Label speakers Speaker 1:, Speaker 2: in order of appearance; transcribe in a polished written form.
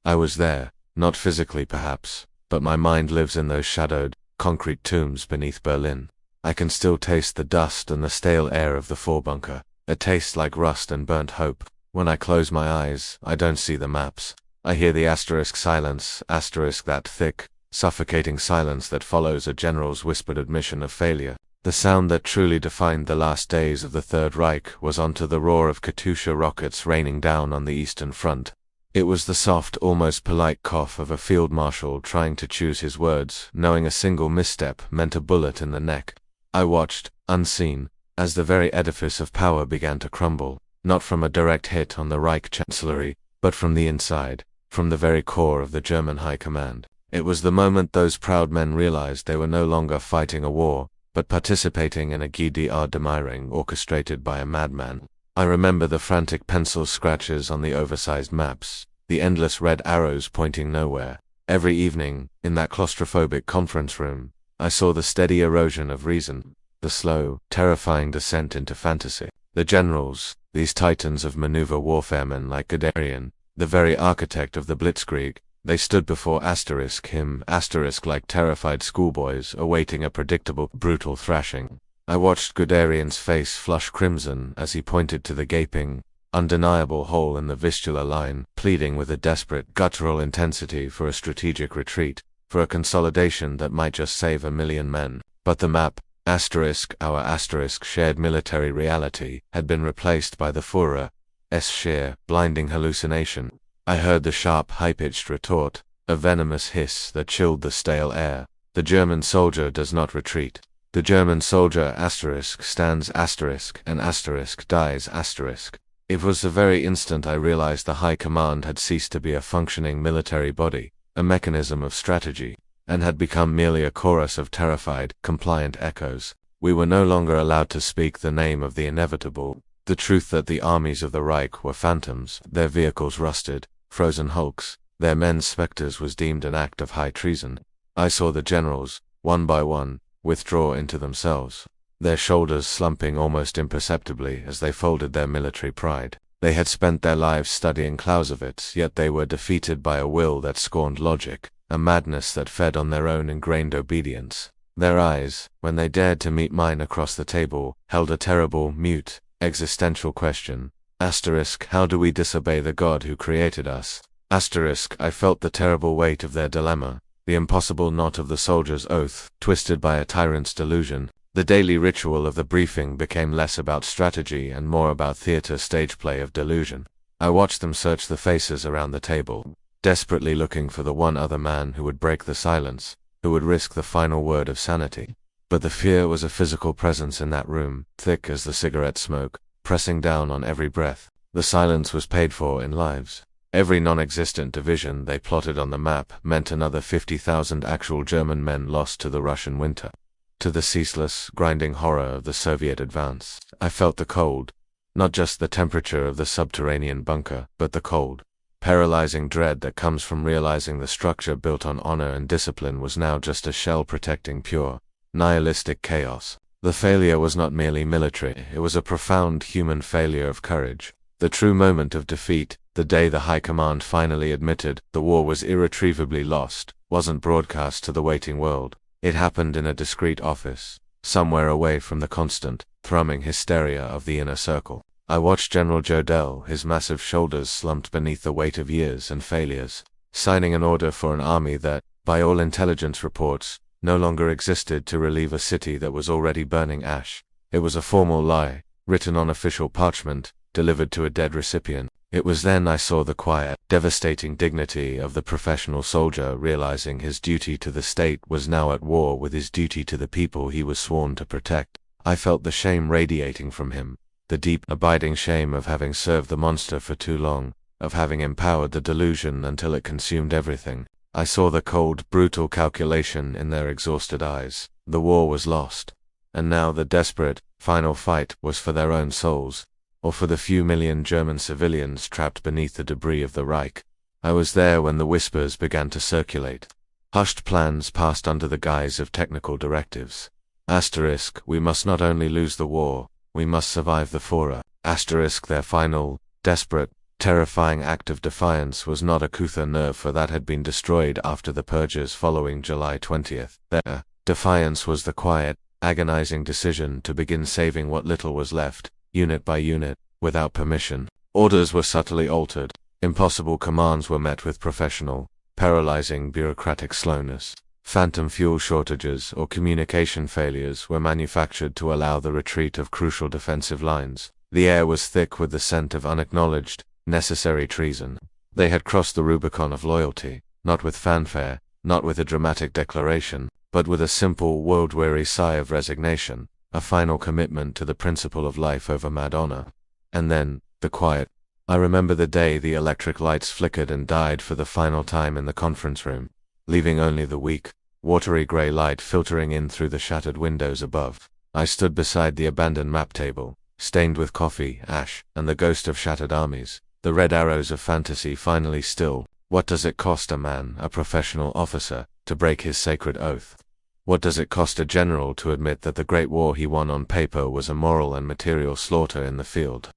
Speaker 1: I was there, not physically perhaps, but my mind lives in those shadowed, concrete tombs beneath Berlin. I can still taste the dust and the stale air of the Führerbunker, a taste like rust and burnt hope. When I close my eyes, I don't see the maps. I hear the asterisk silence, asterisk that thick, suffocating silence that follows a general's whispered admission of failure. The sound that truly defined the last days of the Third Reich was onto the roar of Katyusha rockets raining down on the Eastern Front. It was the soft, almost polite cough of a field marshal trying to choose his words, knowing a single misstep meant a bullet in the neck. I watched, unseen, as the very edifice of power began to crumble, not from a direct hit on the Reich Chancellery, but from the inside, from the very core of the German High Command. It was the moment those proud men realized they were no longer fighting a war, but participating in a GDR-Demiring orchestrated by a madman. I remember the frantic pencil scratches on the oversized maps, the endless red arrows pointing nowhere. Every evening, in that claustrophobic conference room, I saw the steady erosion of reason, the slow, terrifying descent into fantasy. The generals, these titans of maneuver warfaremen like Guderian, the very architect of the Blitzkrieg, they stood before him, like terrified schoolboys awaiting a predictable, brutal thrashing. I watched Guderian's face flush crimson as he pointed to the gaping, undeniable hole in the Vistula line, pleading with a desperate, guttural intensity for a strategic retreat, for a consolidation that might just save 1,000,000 men. But the map, our shared military reality, had been replaced by the Führer's sheer, blinding hallucination. I heard the sharp, high-pitched retort, a venomous hiss that chilled the stale air. The German soldier does not retreat. The German soldier stands and dies . It was the very instant I realized the High Command had ceased to be a functioning military body, a mechanism of strategy, and had become merely a chorus of terrified, compliant echoes. We were no longer allowed to speak the name of the inevitable, the truth that the armies of the Reich were phantoms, their vehicles rusted, frozen hulks, their men's specters was deemed an act of high treason. I saw the generals, one by one, withdraw into themselves, their shoulders slumping almost imperceptibly as they folded their military pride. They had spent their lives studying Clausewitz, yet they were defeated by a will that scorned logic, a madness that fed on their own ingrained obedience. Their eyes, when they dared to meet mine across the table, held a terrible, mute, existential question. How do we disobey the God who created us? I felt the terrible weight of their dilemma. The impossible knot of the soldier's oath, twisted by a tyrant's delusion. The daily ritual of the briefing became less about strategy and more about theater stage play of delusion. I watched them search the faces around the table, desperately looking for the one other man who would break the silence, who would risk the final word of sanity. But the fear was a physical presence in that room, thick as the cigarette smoke, pressing down on every breath. The silence was paid for in lives. Every non-existent division they plotted on the map meant another 50,000 actual German men lost to the Russian winter, to the ceaseless, grinding horror of the Soviet advance. I felt the cold, not just the temperature of the subterranean bunker, but the cold, paralyzing dread that comes from realizing the structure built on honor and discipline was now just a shell protecting pure, nihilistic chaos. The failure was not merely military, it was a profound human failure of courage. The true moment of defeat, the day the High Command finally admitted the war was irretrievably lost, wasn't broadcast to the waiting world. It happened in a discreet office, somewhere away from the constant, thrumming hysteria of the inner circle. I watched General Jodl, his massive shoulders slumped beneath the weight of years and failures, signing an order for an army that, by all intelligence reports, no longer existed to relieve a city that was already burning ash. It was a formal lie, written on official parchment, delivered to a dead recipient. It was then I saw the quiet, devastating dignity of the professional soldier realizing his duty to the state was now at war with his duty to the people he was sworn to protect. I felt the shame radiating from him, the deep, abiding shame of having served the monster for too long, of having empowered the delusion until it consumed everything. I saw the cold, brutal calculation in their exhausted eyes. The war was lost, and now the desperate, final fight was for their own souls, or for the few million German civilians trapped beneath the debris of the Reich. I was there when the whispers began to circulate. Hushed plans passed under the guise of technical directives. We must not only lose the war, we must survive the Führer. Their final, desperate, terrifying act of defiance was not a Kuther nerve, for that had been destroyed after the purges following July 20th. Their defiance was the quiet, agonizing decision to begin saving what little was left, unit by unit, without permission. Orders were subtly altered. Impossible commands were met with professional, paralyzing bureaucratic slowness. Phantom fuel shortages or communication failures were manufactured to allow the retreat of crucial defensive lines. The air was thick with the scent of unacknowledged, necessary treason. They had crossed the Rubicon of loyalty, not with fanfare, not with a dramatic declaration, but with a simple, world-weary sigh of resignation, a final commitment to the principle of life over mad honor. And then, the quiet. I remember the day the electric lights flickered and died for the final time in the conference room, leaving only the weak, watery gray light filtering in through the shattered windows above. I stood beside the abandoned map table, stained with coffee, ash, and the ghost of shattered armies, the red arrows of fantasy finally still. What does it cost a man, a professional officer, to break his sacred oath? What does it cost a general to admit that the great war he won on paper was a moral and material slaughter in the field?